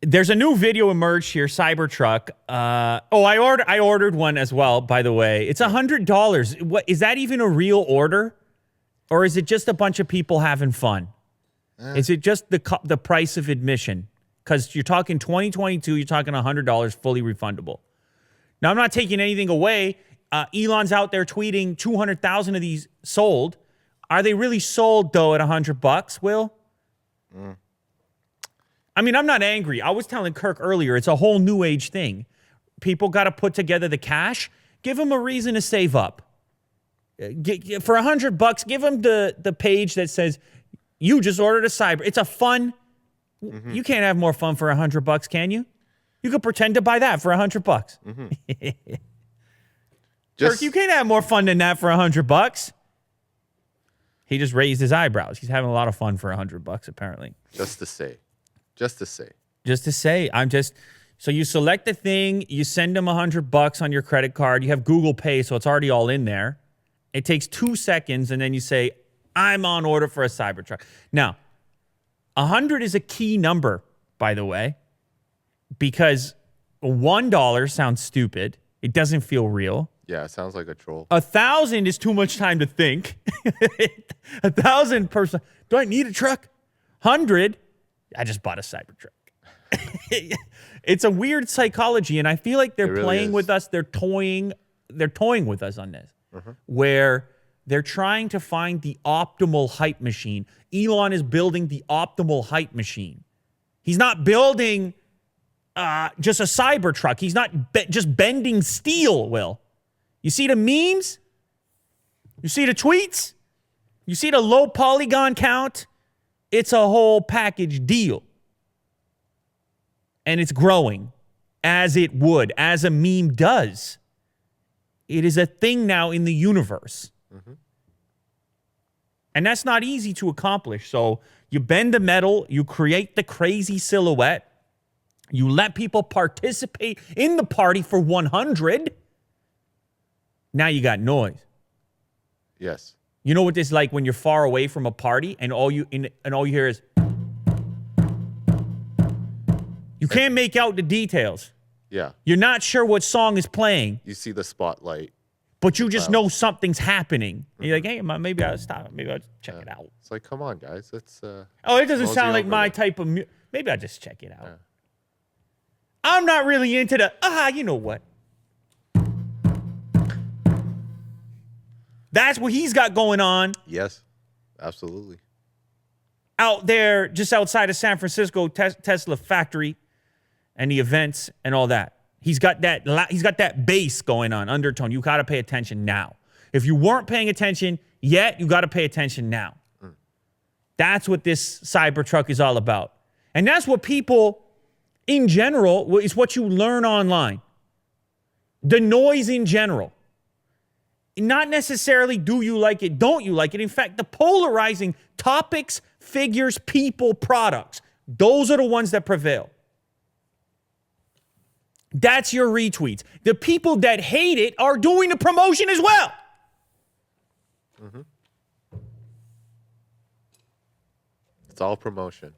There's a new video emerged here, Cybertruck. I ordered one as well, by the way. It's $100. What is that even a real order? Or is it just a bunch of people having fun? Is it just the price of admission? Because you're talking 2022, you're talking $100 fully refundable. Now, I'm not taking anything away. Elon's out there tweeting 200,000 of these sold. Are they really sold, though, at $100, Will? I mean, I'm not angry. I was telling Kirk earlier, it's a whole new age thing. People got to put together the cash. Give them a reason to save up. For $100, give them the page that says, you just ordered a Cyber. It's a fun. You can't have more fun for $100, can you? You could pretend to buy that for $100. Kirk, you can't have more fun than that for $100. He just raised his eyebrows. He's having a lot of fun for $100, apparently. Just to say. So you select the thing, you send them $100 on your credit card. You have Google Pay, so it's already all in there. It takes 2 seconds, and then you say, I'm on order for a Cybertruck. Now, 100 is a key number, by the way, because $1 sounds stupid. It doesn't feel real. Yeah, it sounds like a troll. 1,000 is too much time to think. 1,000 person. Do I need a truck? 100. I just bought a Cybertruck. It's a weird psychology, and I feel like they're playing with us. They're toying with us on this, where they're trying to find the optimal hype machine. Elon is building the optimal hype machine. He's not building just a Cybertruck. He's not just bending steel, Will. You see the memes? You see the tweets? You see the low polygon count? It's a whole package deal. And it's growing as it would, as a meme does. It is a thing now in the universe. And that's not easy to accomplish. So you bend the metal, you create the crazy silhouette, you let people participate in the party for 100. Now you got noise. Yes. You know what this is like when you're far away from a party and all you hear is you can't make out the details. Yeah. You're not sure what song is playing. You see the spotlight. But you just know something's happening. And you're like, hey, maybe I'll stop. Maybe I'll check it out. It's like, come on, guys. Let's. It doesn't sound like my type of music. Maybe I'll just check it out. Yeah. I'm not really into the, you know what? That's what he's got going on. Yes, absolutely. Out there, just outside of San Francisco, Tesla factory and the events and all that. He's got that bass going on, undertone. You got to pay attention now. If you weren't paying attention yet, you got to pay attention now. That's what this Cybertruck is all about. And that's what people, in general, is what you learn online. The noise in general. Not necessarily do you like it, don't you like it. In fact, the polarizing topics, figures, people, products, those are the ones that prevail. That's your retweets. The people that hate it are doing the promotion as well. It's all promotion.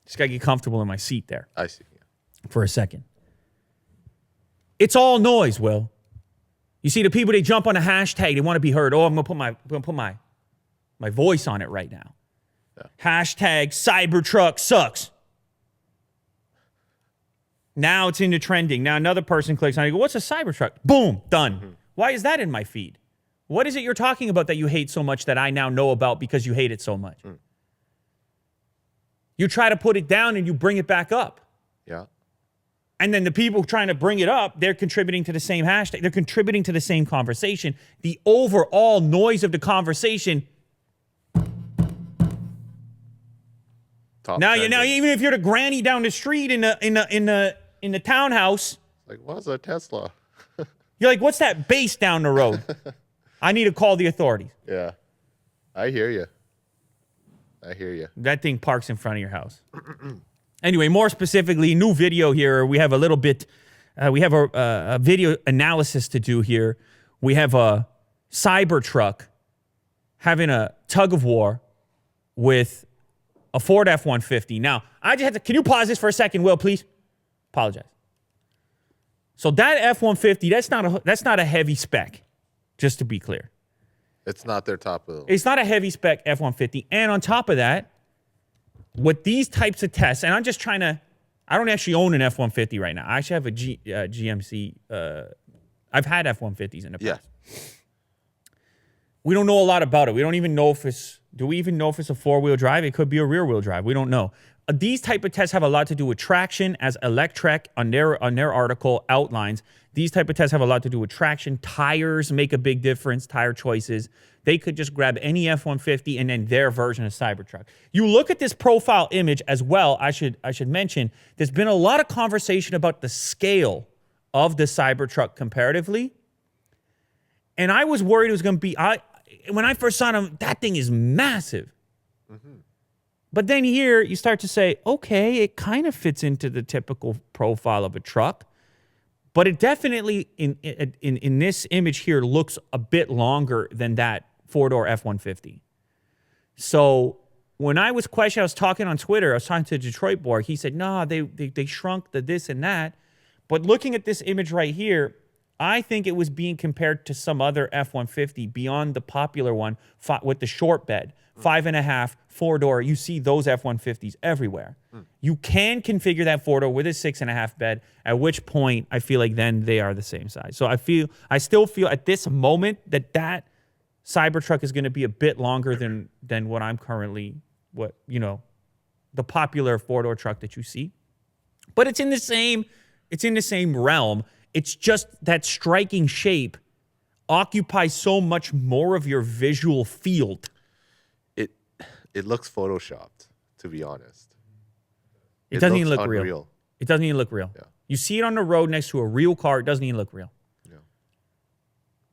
Just got to get comfortable in my seat there. I see. For a second. It's all noise, Will. You see the people, they jump on a hashtag, they want to be heard. Oh, I'm going to put my voice on it right now. Yeah. Hashtag Cybertruck sucks. Now it's into trending. Now another person clicks on it. Go, what's a Cybertruck? Boom, done. Why is that in my feed? What is it you're talking about that you hate so much that I now know about because you hate it so much? You try to put it down and you bring it back up. Yeah. And then the people trying to bring it up, they're contributing to the same hashtag. They're contributing to the same conversation. The overall noise of the conversation. Now even if you're the granny down the street in the townhouse, like, what's a Tesla? You're like, what's that bass down the road? I need to call the authorities. Yeah, I hear you. That thing parks in front of your house. Anyway, more specifically, new video here. We have a little bit, we have a video analysis to do here. We have a Cybertruck having a tug of war with a Ford F-150. Now, I just have to, can you pause this for a second, Will, please? Apologize. So that F-150, that's not a heavy spec, just to be clear. It's not their top of the It's not a heavy spec F-150. And on top of that, with these types of tests, and I'm just trying to, I don't actually own an F-150 right now. I actually have a GMC. I've had F-150s in the past. Yeah. We don't know a lot about it. We don't even know if it's, do we even know if it's a four-wheel drive? It could be a rear-wheel drive. We don't know. These type of tests have a lot to do with traction, as Electrek on their article outlines. These type of tests have a lot to do with traction. Tires make a big difference, tire choices. They could just grab any F-150 and then their version of Cybertruck. You look at this profile image as well, I should mention, there's been a lot of conversation about the scale of the Cybertruck comparatively. And I was worried it was going to be, when I first saw him, that thing is massive. Mm-hmm. But then here you start to say, okay, it kind of fits into the typical profile of a truck. But it definitely, in this image here, looks a bit longer than that four-door F-150. So when I was questioning, I was talking on Twitter, I was talking to Detroit Borg, he said, no, they shrunk the this and that. But looking at this image right here, I think it was being compared to some other F-150 beyond the popular one with the short bed, 5.5, four-door. You see those F-150s everywhere. You can configure that four-door with a 6.5 bed, at which point I feel like then they are the same size. So I still feel at this moment that Cybertruck is going to be a bit longer than what I'm currently, the popular four-door truck that you see. But it's in the same realm. It's just that striking shape occupies so much more of your visual field. It looks photoshopped, to be honest. It doesn't even look unreal. real. It doesn't even look real. Yeah. You see it on the road next to a real car, it doesn't even look real. Yeah.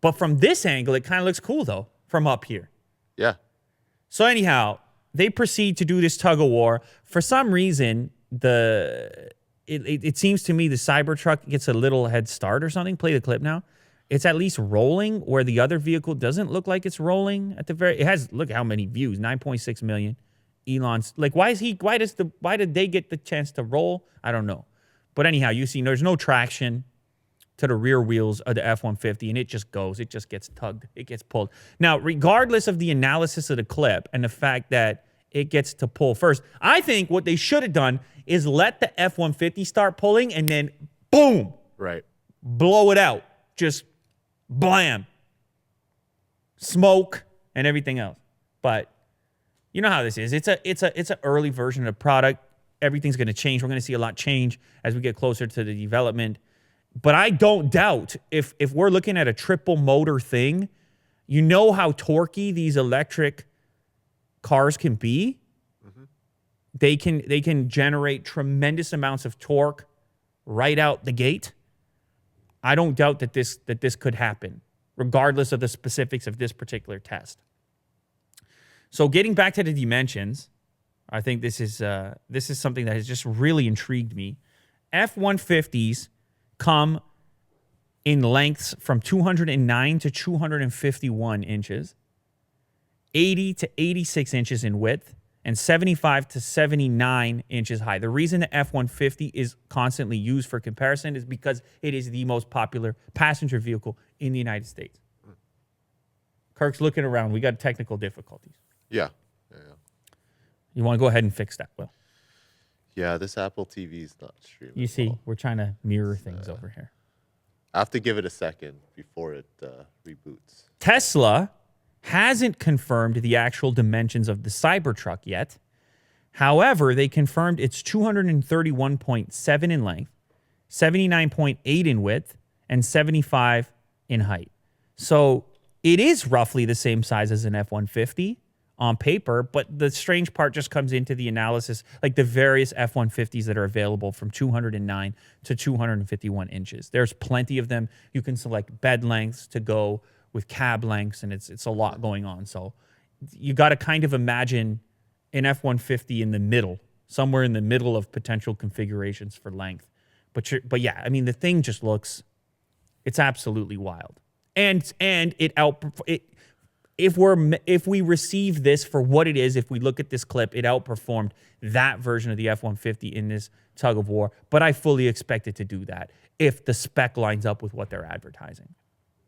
But from this angle, it kind of looks cool, though, from up here. Yeah. So anyhow, they proceed to do this tug of war. For some reason, it seems to me the Cybertruck gets a little head start or something. Play the clip now. It's at least rolling where the other vehicle doesn't look like it's rolling at the very. It has, look how many views, 9.6 million. Elon's like, why did they get the chance to roll? I don't know. But anyhow, you see there's no traction to the rear wheels of the F-150, and it just goes. It just gets tugged. It gets pulled. Now, regardless of the analysis of the clip and the fact that it gets to pull first, I think what they should have done is let the F-150 start pulling and then boom, Right. blow it out. Just blam. Smoke and everything else. But you know how this is. It's an early version of the product. Everything's going to change. We're going to see a lot change as we get closer to the development. But I don't doubt if we're looking at a triple motor thing, you know how torquey these electric cars can be. Mm-hmm. They can generate tremendous amounts of torque right out the gate. I don't doubt that this could happen, regardless of the specifics of this particular test. So getting back to the dimensions, I think this is something that has just really intrigued me. F-150s come in lengths from 209 to 251 inches, 80 to 86 inches in width, and 75 to 79 inches high. The reason the F-150 is constantly used for comparison is because it is the most popular passenger vehicle in the United States. Kirk's looking around. We got technical difficulties. Yeah. You want to go ahead and fix that, Will? Yeah, this Apple TV is not streaming. You see, well. we're trying to mirror things over here. I have to give it a second before it reboots. Tesla hasn't confirmed the actual dimensions of the Cybertruck yet. However, they confirmed it's 231.7 in length, 79.8 in width, and 75 in height. So it is roughly the same size as an F-150 on paper, but the strange part just comes into the analysis, like the various F-150s that are available from 209 to 251 inches. There's plenty of them. You can select bed lengths to go with cab lengths, and it's a lot going on. So you got to kind of imagine an F-150 in the middle, somewhere in the middle of potential configurations for length. But yeah, I mean, the thing just looks, it's absolutely wild. And if we receive this for what it is, if we look at this clip, it outperformed that version of the F-150 in this tug of war. But I fully expect it to do that if the spec lines up with what they're advertising.